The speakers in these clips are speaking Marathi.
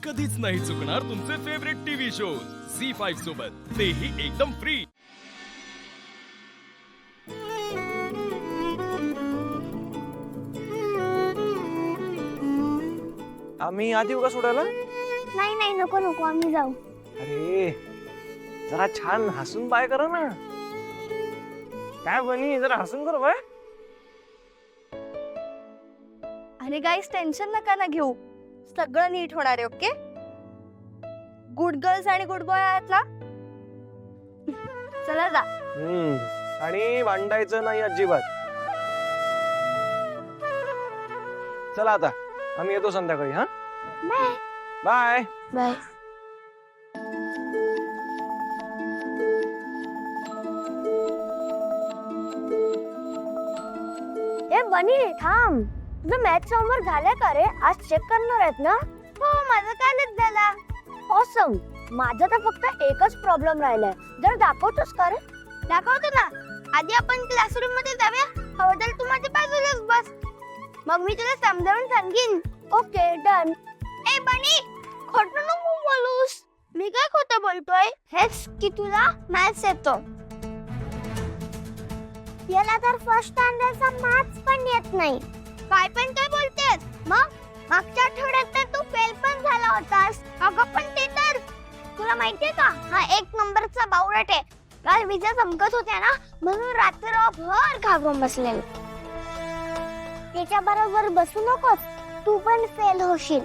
कधीच नाही चुकणार तुमचे फेवरेट टीव्ही शोज झी5 सोबत, तेही एकदम फ्री। आम्ही आधी उगा सोडायला? नाही नाही नको नको आम्ही जाऊ। अरे जरा छान हसून बाय करा ना। काय बनी जरा हसून कर बाय। अरे गाईस टेन्शन नका ना घेऊ, सगळं नीट होणार आहे। ओके, गुड गर्ल्स आणि गुड बॉय आहात ना? चला जा। आणि भांडायचं नाही अजिबात। चला आता आम्ही येतो संध्याकाळी। हा बाय बाय बाय। ए बनी थांब, तुझं मॅथ्स होमवर्क झालंय का रे? आज चेक करणार आहेत ना? हो माझं कालच झाला। ऑसम। माझा तर फक्त एकच प्रॉब्लेम राहिलाय, जर दाखवतोस का रे? दाखवतो ना। आधी आपण क्लासरूम मध्ये जाऊया, हवं तर तू माझ्या बाजूलाच बस, मग मी तुला समजावून सांगेन। Okay done. ए बनी खोटं नको बोलूस। मी काय खोटं बोलतोय? हेच की तुला मॅथ्स येतो। याला तर फर्स्ट स्टँडर्डचा मॅथ्स पण येत नाही। काय पण काय बोलतेस? मग मागच्या आठवड्यात तर तू फेल पण झाला होतास। अगं पण ते तर तुला माहितीये का, हा एक नंबरचा बावळट आहे। काल विजा चमकत होत्या ना, म्हणून रात्रभर घाबरून बसलेलो। त्याच्या बरोबर बसू नकोस, तू पण फेल होशील।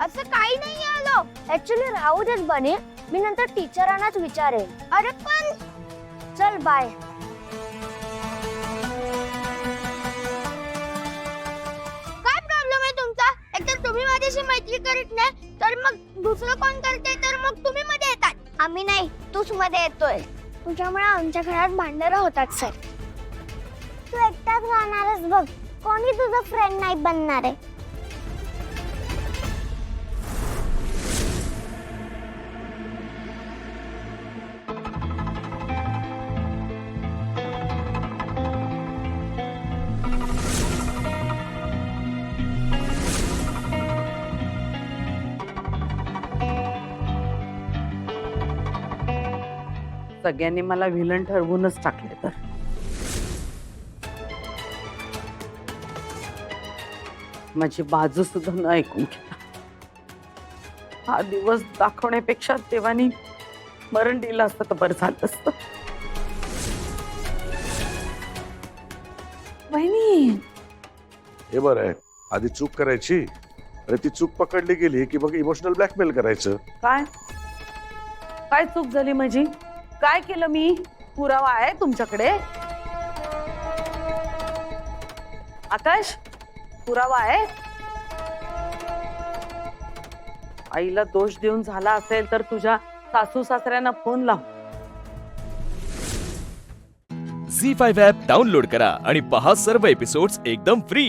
असं काही नाही आलो। ऍक्च्युली राहू देच बने, मी नंतर टीचरांनाच विचारेन। अरे पण चल बाय। काय प्रॉब्लेम आहे तुमचा? एकतर तुम्ही माझ्याशी मैत्री करीत नाही, तर मग दुसरं कोण करते, तर मग तुम्ही मध्ये येतात। आम्ही नाही, तूच मध्ये येतोय। तुझ्यामुळे आमच्या घरात भांडणं होतात सर। तू एकटाच राहणारच बघ, कोणी तुझं फ्रेंड नाही बनणार आहे। सगळ्यांनी मला व्हिलन ठरवूनच टाकले, तर माझी बाजू सुद्धा न ऐकून घेता हा दिवस दाखवण्यापेक्षा देवानी मरण दिलं असतं तर बरं झालं असतं। वहिनी हे बरं आहे, आधी चूक करायची आणि ती चूक पकडली गेली की मग इमोशनल ब्लॅकमेल करायचं। काय काय चूक झाली माझी? काय केलं मी? पुरावा आहे तुमच्याकडे? आकाश पुरावा आहे? आईला दोष देऊन झाला असेल तर तुझ्या सासू सासऱ्यांना फोन लाव। झी5 ॲप डाउनलोड करा आणि पहा सर्व एपिसोड्स एकदम फ्री।